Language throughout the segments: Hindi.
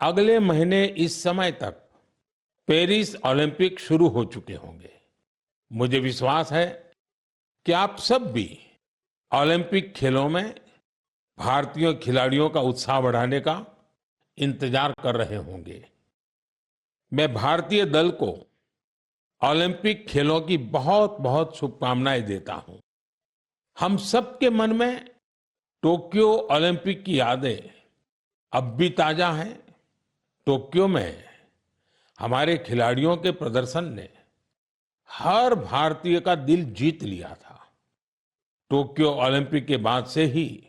अगले महीने इस समय तक पेरिस ओलंपिक शुरू हो चुके होंगे। मुझे विश्वास है कि आप सब भी ओलंपिक खेलों में भारतीय खिलाड़ियों का उत्साह बढ़ाने का इंतजार कर रहे होंगे। मैं भारतीय दल को ओलंपिक खेलों की बहुत बहुत शुभकामनाएं देता हूं। हम सबके मन में टोक्यो ओलंपिक की यादें अब भी ताजा हैं। टोक्यो में हमारे खिलाड़ियों के प्रदर्शन ने हर भारतीय का दिल जीत लिया था। टोक्यो ओलंपिक के बाद से ही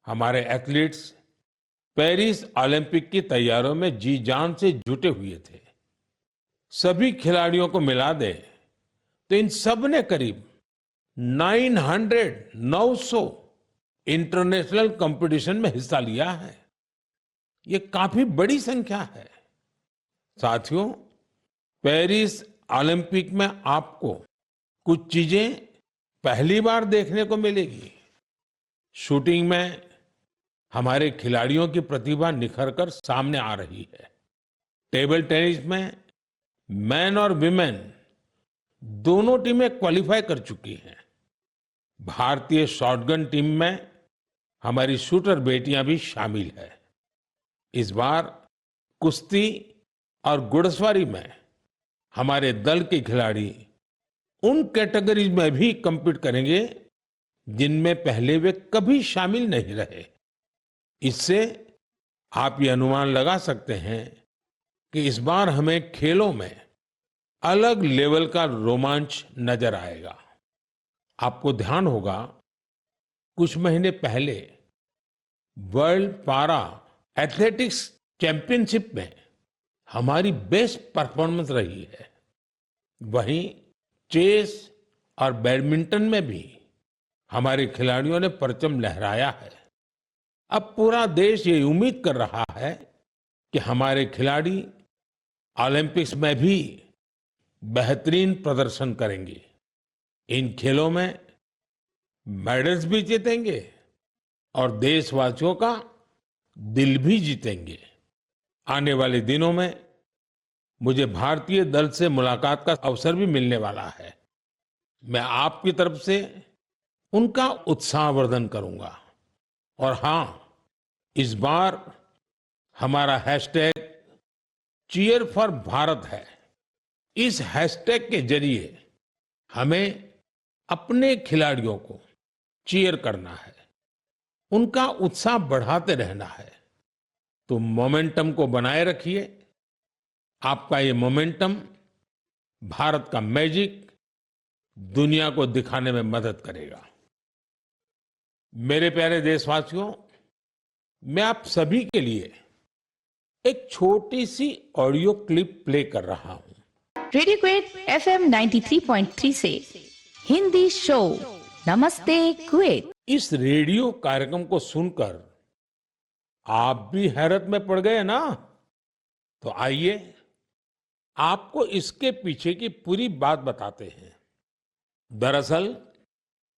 हमारे एथलीट्स पेरिस ओलंपिक की तैयारियों में जी जान से जुटे हुए थे। सभी खिलाड़ियों को मिला दे तो इन सब ने करीब 900 इंटरनेशनल कंपटीशन में हिस्सा लिया है। ये काफी बड़ी संख्या है। साथियों, पेरिस ओलंपिक में आपको कुछ चीजें पहली बार देखने को मिलेगी। शूटिंग में हमारे खिलाड़ियों की प्रतिभा निखर कर सामने आ रही है। टेबल टेनिस में मैन और विमेन दोनों टीमें क्वालिफाई कर चुकी हैं। भारतीय शॉटगन टीम में हमारी शूटर बेटियां भी शामिल है। इस बार कुश्ती और घुड़सवारी में हमारे दल के खिलाड़ी उन कैटेगरीज में भी compete करेंगे जिनमें पहले वे कभी शामिल नहीं रहे। इससे आप ये अनुमान लगा सकते हैं कि इस बार हमें खेलों में अलग लेवल का रोमांच नजर आएगा। आपको ध्यान होगा, कुछ महीने पहले वर्ल्ड पारा एथलेटिक्स चैंपियनशिप में हमारी बेस्ट परफॉर्मेंस रही है। वहीं चेस और बैडमिंटन में भी हमारे खिलाड़ियों ने परचम लहराया है। अब पूरा देश ये उम्मीद कर रहा है कि हमारे खिलाड़ी ओलंपिक्स में भी बेहतरीन प्रदर्शन करेंगे। इन खेलों में मेडल्स भी जीतेंगे और देशवासियों का दिल भी जीतेंगे। आने वाले दिनों में मुझे भारतीय दल से मुलाकात का अवसर भी मिलने वाला है। मैं आपकी तरफ से उनका उत्साहवर्धन करूंगा। और हां, इस बार हमारा हैशटैग चीयर फॉर भारत है। इस हैशटैग के जरिए हमें अपने खिलाड़ियों को चीयर करना है, उनका उत्साह बढ़ाते रहना है। तो मोमेंटम को बनाए रखिए। आपका ये मोमेंटम भारत का मैजिक दुनिया को दिखाने में मदद करेगा। मेरे प्यारे देशवासियों, मैं आप सभी के लिए एक छोटी सी ऑडियो क्लिप प्ले कर रहा हूं। रेडियो क्वेट एफएम 93.3 से हिंदी शो नमस्ते कुवैत। इस रेडियो कार्यक्रम को सुनकर आप भी हैरत में पड़ गए ना? तो आइए आपको इसके पीछे की पूरी बात बताते हैं। दरअसल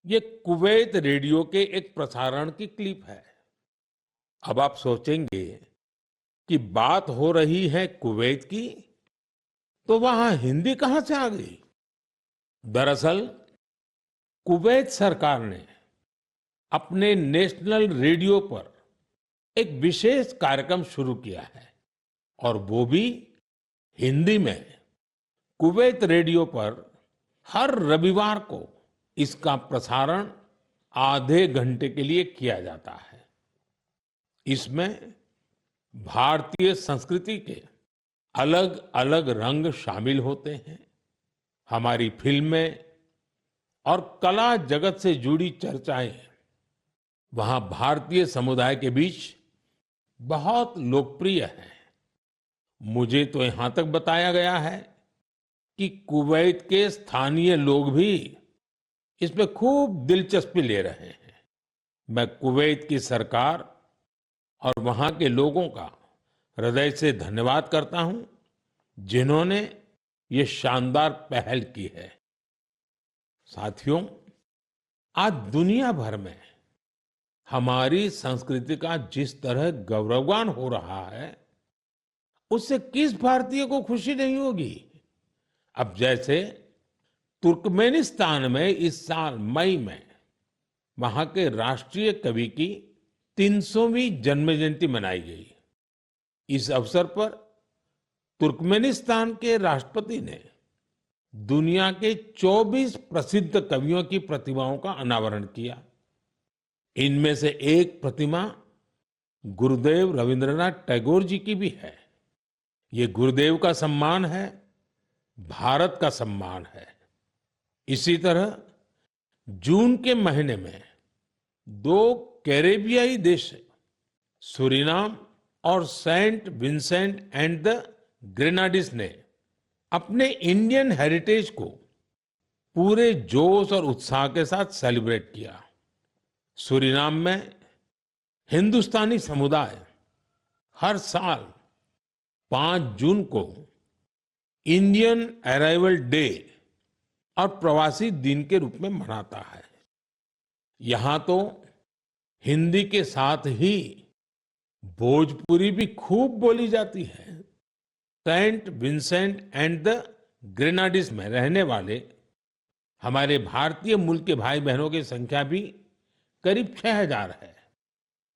ये कुवैत रेडियो के एक प्रसारण की क्लिप है। अब आप सोचेंगे कि बात हो रही है कुवैत की, तो वहां हिंदी कहां से आ गई? दरअसल कुवैत सरकार ने अपने नेशनल रेडियो पर एक विशेष कार्यक्रम शुरू किया है और वो भी हिंदी में। कुवैत रेडियो पर हर रविवार को इसका प्रसारण आधे घंटे के लिए किया जाता है। इसमें भारतीय संस्कृति के अलग अलग रंग शामिल होते हैं। हमारी फिल्में और कला जगत से जुड़ी चर्चाएं वहां भारतीय समुदाय के बीच बहुत लोकप्रिय हैं। मुझे तो यहां तक बताया गया है कि कुवैत के स्थानीय लोग भी इसमें खूब दिलचस्पी ले रहे हैं। मैं कुवैत की सरकार और वहां के लोगों का हृदय से धन्यवाद करता हूं, जिन्होंने ये शानदार पहल की है। साथियों, आज दुनिया भर में हमारी संस्कृति का जिस तरह गौरवगान हो रहा है, उससे किस भारतीय को खुशी नहीं होगी। अब जैसे तुर्कमेनिस्तान में इस साल मई में वहां के राष्ट्रीय कवि की 300वीं जन्म जयंती मनाई गई। इस अवसर पर तुर्कमेनिस्तान के राष्ट्रपति ने दुनिया के 24 प्रसिद्ध कवियों की प्रतिमाओं का अनावरण किया। इनमें से एक प्रतिमा गुरुदेव रविंद्रनाथ टैगोर जी की भी है। ये गुरुदेव का सम्मान है, भारत का सम्मान है। इसी तरह जून के महीने में दो कैरेबियाई देश सूरीनाम और सेंट विंसेंट एंड द ग्रेनाडीज ने अपने इंडियन हेरिटेज को पूरे जोश और उत्साह के साथ सेलिब्रेट किया। सूरीनाम में हिंदुस्तानी समुदाय हर साल 5 जून को इंडियन अराइवल डे और प्रवासी दिन के रूप में मनाता है। यहां तो हिंदी के साथ ही भोजपुरी भी खूब बोली जाती है। सेंट विंसेंट एंड द ग्रेनाडीज में रहने वाले हमारे भारतीय मूल के भाई बहनों की संख्या भी करीब 6000 है।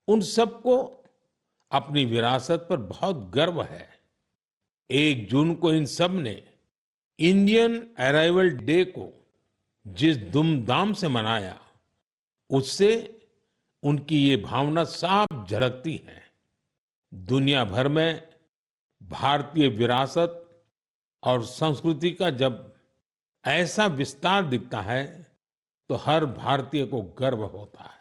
उन सबको अपनी विरासत पर बहुत गर्व है। 1 जून को इन सब ने इंडियन अराइवल डे को जिस धूमधाम से मनाया, उससे उनकी ये भावना साफ झलकती है। दुनिया भर में भारतीय विरासत और संस्कृति का जब ऐसा विस्तार दिखता है तो हर भारतीय को गर्व होता है।